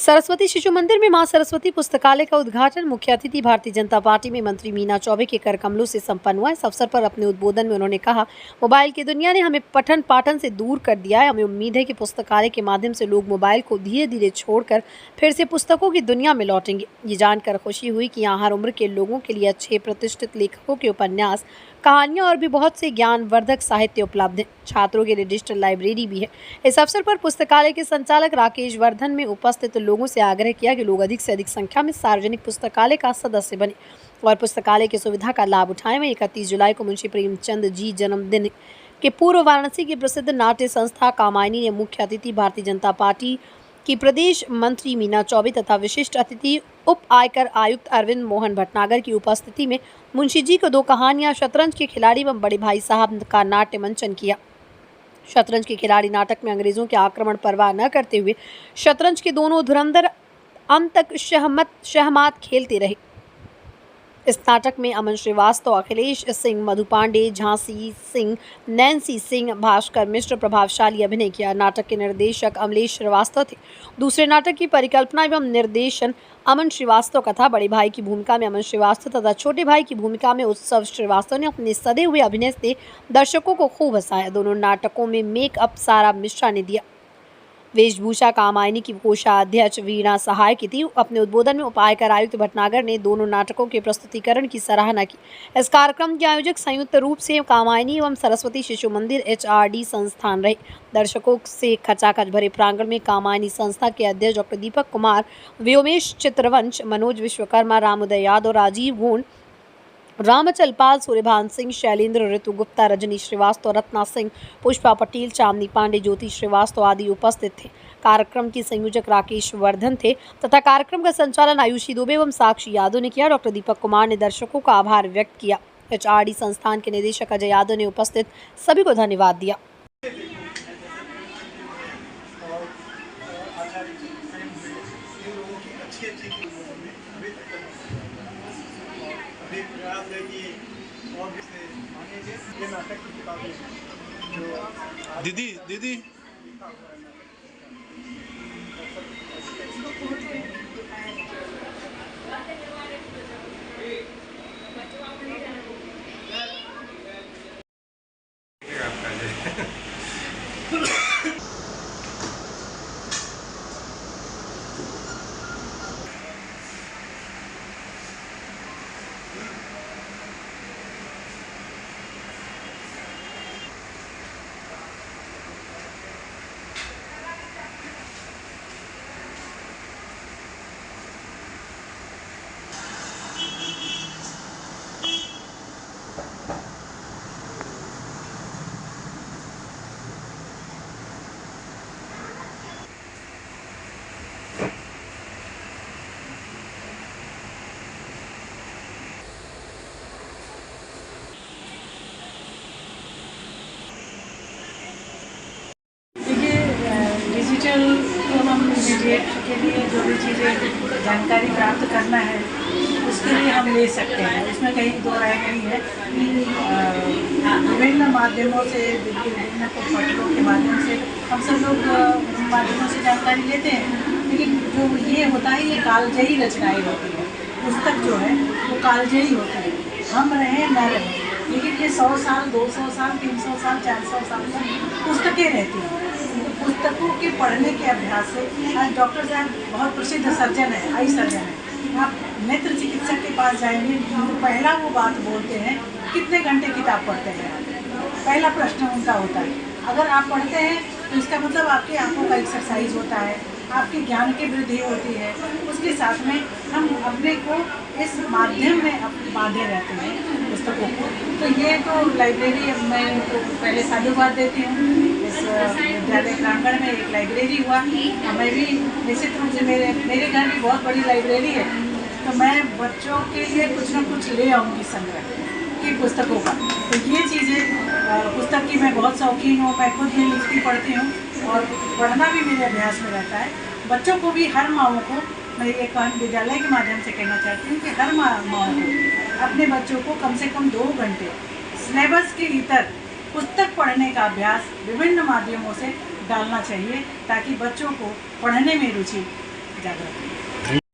सरस्वती शिशु मंदिर में मां सरस्वती पुस्तकालय का उद्घाटन मुख्य अतिथि भारतीय जनता पार्टी में मंत्री मीना चौबे के कर कमलों से संपन्न हुआ। इस अवसर पर अपने उद्बोधन में उन्होंने कहा, मोबाइल की दुनिया ने हमें पठन पाठन से दूर कर दिया है। हमें उम्मीद है कि पुस्तकालय के माध्यम से लोग मोबाइल को धीरे धीरे छोड़कर फिर से पुस्तकों की दुनिया में लौटेंगे। ये जानकर खुशी हुई कि यहाँ हर उम्र के लोगों के लिए अच्छे प्रतिष्ठित लेखकों के उपन्यास, कहानियां और भी बहुत से ज्ञानवर्धक साहित्य उपलब्ध है। छात्रों के लिए डिजिटल लाइब्रेरी भी है। इस अवसर पर पुस्तकालय के संचालक राकेश वर्धन में उपस्थित लोगों से आग्रह किया कि लोग अधिक से अधिक संख्या में सार्वजनिक पुस्तकालय का सदस्य बने और पुस्तकालय की सुविधा का लाभ उठाएं। वहीं 31 जुलाई को मुंशी प्रेमचंद जी जन्मदिन के पूर्व वाराणसी की प्रसिद्ध नाट्य संस्था कामायनी ने मुख्य अतिथि भारतीय जनता पार्टी की प्रदेश मंत्री मीना चौबे तथा विशिष्ट अतिथि उप आयकर आयुक्त अरविंद मोहन भटनागर की उपस्थिति में मुंशी जी को 2 कहानियां, शतरंज के खिलाड़ी एवं बड़े भाई साहब का नाट्य मंचन किया। शतरंज के खिलाड़ी नाटक में अंग्रेजों के आक्रमण परवाह न करते हुए शतरंज के दोनों धुरंधर अंत तक शहमात खेलते रहे। इस नाटक में अमन श्रीवास्तव, अखिलेश सिंह, मधु पांडे, झांसी सिंह, नैन्सी सिंह, भास्कर मिश्र प्रभावशाली अभिनय किया। नाटक के निर्देशक अमलेश श्रीवास्तव थे। दूसरे नाटक की परिकल्पना एवं निर्देशन अमन श्रीवास्तव का था। बड़े भाई की भूमिका में अमन श्रीवास्तव तथा छोटे भाई की भूमिका में उत्सव श्रीवास्तव ने अपने सधे हुए अभिनय से दर्शकों को खूब हंसाया। दोनों नाटकों में मेकअप सारा मिश्रा ने दिया। वेशभूषा कामायनी की कोषाध्यक्ष वीणा सहाय की थी। अपने उद्बोधन में उपायकर आयुक्त भटनागर ने दोनों नाटकों के प्रस्तुतिकरण की सराहना की। इस कार्यक्रम के आयोजक संयुक्त रूप से कामायनी एवं सरस्वती शिशु मंदिर HRD संस्थान रहे। दर्शकों से खचाखच भरे प्रांगण में कामायनी संस्था के अध्यक्ष डॉक्टर दीपक कुमार, व्योमेश चित्रवंश, मनोज विश्वकर्मा, रामोदय यादव, राजीव गोंड, रामचल पाल, सूर्यभान सिंह, शैलेंद्र, ऋतु गुप्ता, रजनी श्रीवास्तव, रत्ना सिंह, पुष्पा पटेल, चांदनी पांडे, ज्योति श्रीवास्तव आदि उपस्थित थे। कार्यक्रम की संयोजक राकेश वर्धन थे तथा कार्यक्रम का संचालन आयुषी दुबे एवं साक्षी यादव ने किया। डॉक्टर दीपक कुमार ने दर्शकों का आभार व्यक्त किया। HRD संस्थान के निदेशक अजय यादव ने उपस्थित सभी को धन्यवाद दिया। दीदी डिजिटल तो हम इमीडिएट के लिए जो भी चीज़ें जानकारी प्राप्त करना है उसके लिए हम ले सकते हैं। इसमें कहीं दो राय नहीं है। विभिन्न माध्यमों से, विभिन्न पत्रों के माध्यम से हम सब लोग माध्यमों से जानकारी लेते हैं, लेकिन जो ये होता है ये कालजयी रचनाएँ होती है। पुस्तक जो है वो कालजयी होती है, हम रहें न रहें, लेकिन ये 100 साल, 200 साल, 300 साल, 400 साल तक पुस्तकें रहती हैं। पुस्तकों के पढ़ने के अभ्यास से आज डॉक्टर साहब बहुत प्रसिद्ध सर्जन है, आई सर्जन है। आप नेत्र चिकित्सक के पास जाएंगे तो पहला वो बात बोलते हैं, कितने घंटे किताब पढ़ते हैं आप? पहला प्रश्न उनका होता है। अगर आप पढ़ते हैं तो इसका मतलब आपकी आंखों का एक्सरसाइज होता है, आपके ज्ञान की वृद्धि होती है। उसके साथ में हम अपने को इस माध्यम में बांधे रहते हैं पुस्तकों को। तो ये तो लाइब्रेरी मैं तो पहले साधुवाद देती हूँ। इस विद्यालय प्रांगण में एक लाइब्रेरी हुआ, मैं भी निश्चित रूप से मेरे घर भी बहुत बड़ी लाइब्रेरी है, तो मैं बच्चों के लिए कुछ न कुछ ले आऊँगी संग्रह की पुस्तकों का। तो ये चीज़ें पुस्तक की मैं बहुत शौकीन हूँ। मैं खुद भी लिखती पढ़ती हूँ और पढ़ना भी मेरे अभ्यास में रहता है। बच्चों को भी, हर माँओं को मैं एक विद्यालय के माध्यम से कहना चाहती हूँ कि हर माँ को अपने बच्चों को कम से कम 2 घंटे सिलेबस के भीतर पुस्तक पढ़ने का अभ्यास विभिन्न माध्यमों से डालना चाहिए, ताकि बच्चों को पढ़ने में रुचि जागृत।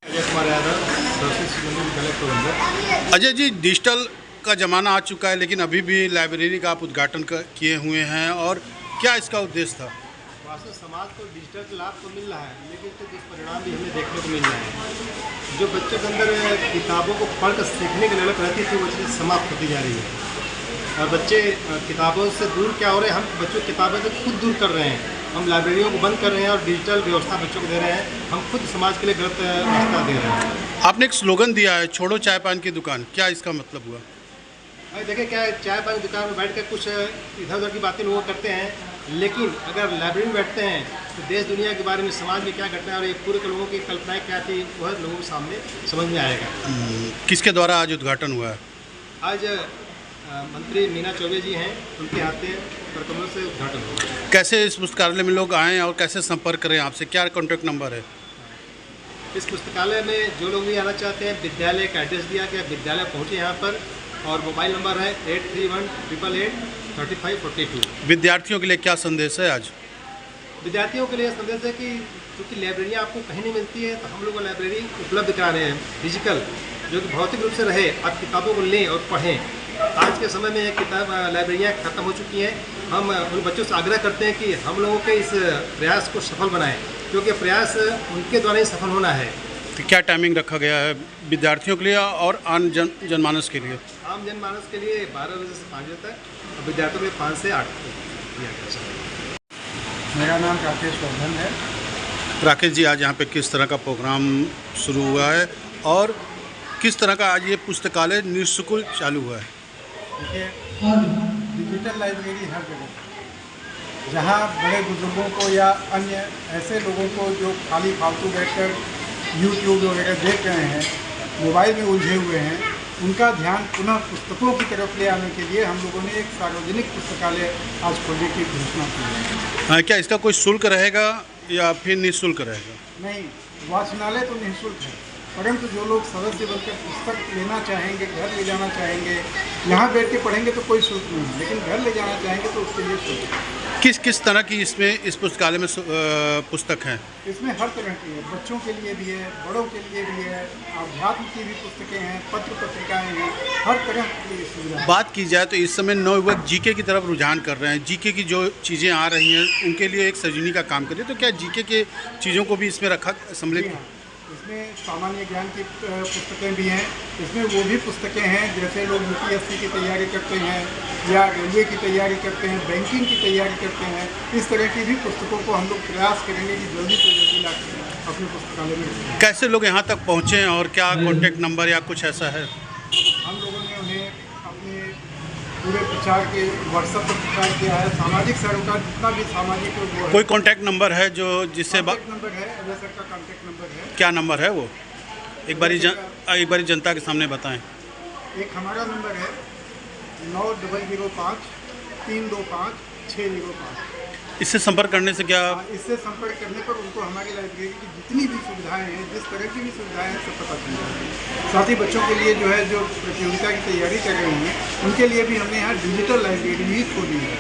अजय कुमार यादव, सरस्वती शिशु मंदिर विद्यालय प्रबंधक। अजय जी, डिजिटल का ज़माना आ चुका है, लेकिन अभी भी लाइब्रेरी का आप उद्घाटन किए हुए हैं, और क्या इसका उद्देश्य था? वास्तव समाज को डिजिटल का लाभ तो मिल रहा है, लेकिन इसके दुष्परिणाम भी हमें देखने को मिल रहे हैं। जो बच्चों के अंदर किताबों को पढ़कर सीखने की ललक रहती थी, वो चीज़ समाप्त होती जा रही है, और बच्चे किताबों से दूर क्या हो रहे हैं, हम बच्चों की किताबें तो खुद दूर कर रहे हैं। हम लाइब्रेरियों को बंद कर रहे हैं और डिजिटल व्यवस्था बच्चों को दे रहे हैं। हम खुद समाज के लिए गलत रास्ता दे रहे हैं। आपने एक स्लोगन दिया है, छोड़ो चाय पान की दुकान, क्या इसका मतलब हुआ? देखिए, क्या है, चाय पानी की दुकान में बैठ कर कुछ इधर उधर की बातें लोग करते हैं, लेकिन अगर लाइब्रेरी में बैठते हैं तो देश दुनिया के बारे में, समाज में क्या घटना है और ये पूरे के लोगों की कल्पनाएं क्या थी, वह लोगों के सामने समझ में आएगा। किसके द्वारा आज उद्घाटन हुआ है? आज मंत्री मीना चौबे जी हैं, उनके हाथे करकमलों से उद्घाटन हुआ। कैसे इस पुस्तकालय में लोग आएँ और कैसे संपर्क करें आपसे? क्या कॉन्टैक्ट नंबर है? इस पुस्तकालय में जो लोग भी आना चाहते हैं, विद्यालय का एड्रेस दिया गया, विद्यालय पहुँचे यहाँ पर, और मोबाइल नंबर है 8318883542। विद्यार्थियों के लिए क्या संदेश है आज? विद्यार्थियों के लिए संदेश है कि क्योंकि लाइब्रेरियाँ आपको कहीं नहीं मिलती है, तो हम लोग लाइब्रेरी उपलब्ध करा रहे हैं, फिजिकल, जो कि भौतिक रूप से रहे, आप किताबों को लें और पढ़ें। आज के समय में किताब लाइब्रेरियाँ ख़त्म हो चुकी हैं। हम उन बच्चों से आग्रह करते हैं कि हम लोगों के इस प्रयास को सफल बनाएं, क्योंकि प्रयास उनके द्वारा ही सफल होना है। तो क्या टाइमिंग रखा गया है विद्यार्थियों के लिए और आम जनमानस के लिए? आम जनमानस के लिए 12 बजे से 5 बजे तक, और विद्यार्थियों के लिए 5 से 8 तक दिया गया समय। मेरा नाम राकेश वर्धन है। राकेश जी, आज यहाँ पे किस तरह का प्रोग्राम शुरू हुआ है और किस तरह का आज ये पुस्तकालय निःशुल्क चालू हुआ है? देखिए, डिजिटल लाइब्रेरी हर जगह, जहाँ बड़े बुजुर्गों को या अन्य ऐसे लोगों को जो खाली फालतू बैठकर यूट्यूब वगैरह देख रहे हैं, मोबाइल में उलझे हुए हैं, उनका ध्यान पुनः पुस्तकों की तरफ ले आने के लिए हम लोगों ने एक सार्वजनिक पुस्तकालय आज खोलने की घोषणा की है। हाँ, क्या इसका कोई शुल्क रहेगा या फिर निःशुल्क रहेगा? नहीं, वाचनालय तो निःशुल्क है, परंतु जो लोग सदस्य बनकर पुस्तक लेना चाहेंगे, घर ले जाना चाहेंगे, यहाँ बैठ के पढ़ेंगे तो कोई शुल्क नहीं है, लेकिन घर ले जाना चाहेंगे तो उसके लिए शुल्क है। किस तरह की इसमें इस पुस्तकालय में पुस्तक हैं? इसमें हर तरह की है, बच्चों के लिए भी है, बड़ों के लिए भी है, अध्यात्म की भी पुस्तकें हैं, पत्र पत्रिकाएं हैं, हर तरह की सुविधा। बात की जाए तो इस समय नवयुवक जीके की तरफ रुझान कर रहे हैं। जीके की जो चीज़ें आ रही हैं उनके लिए एक सजनी का काम कर रही है, तो क्या जीके के चीज़ों को भी इसमें रखा सम्मिलित? इसमें सामान्य ज्ञान की पुस्तकें भी हैं, इसमें वो भी पुस्तकें हैं जैसे लोग यूपीएससी की तैयारी करते हैं या रेलवे की तैयारी करते हैं, बैंकिंग की तैयारी करते हैं, इस तरह की भी पुस्तकों को हम लोग प्रयास करेंगे कि जल्दी से जल्दी लाकर अपने पुस्तकालय में रखें। कैसे लोग यहाँ तक पहुँचें और क्या कॉन्टैक्ट नंबर या कुछ ऐसा है? हम लोगों ने उन्हें अपने पूरे प्रचार के व्हाट्सएप पर प्रचार किया है, सामाजिक सरोकार जितना भी सामाजिक वो है। कोई कॉन्टैक्ट नंबर है जो जिससे कॉन्टैक्ट नंबर है, अजय सर का कॉन्टैक्ट नंबर है। क्या नंबर है वो? एक बारी जनता के सामने बताएं। एक हमारा नंबर है 9005 325 605। इससे संपर्क करने से क्या? इससे संपर्क करने पर उनको हमारी लाइब्रेरी की जितनी भी सुविधाएं हैं, जिस तरह की भी सुविधाएं हैं, सब पता चल जाती है। साथ ही बच्चों के लिए जो है, जो प्रतियोगिता की तैयारी कर रहे हैं, उनके लिए भी हमने यहाँ डिजिटल लाइब्रेरी ही खोली है।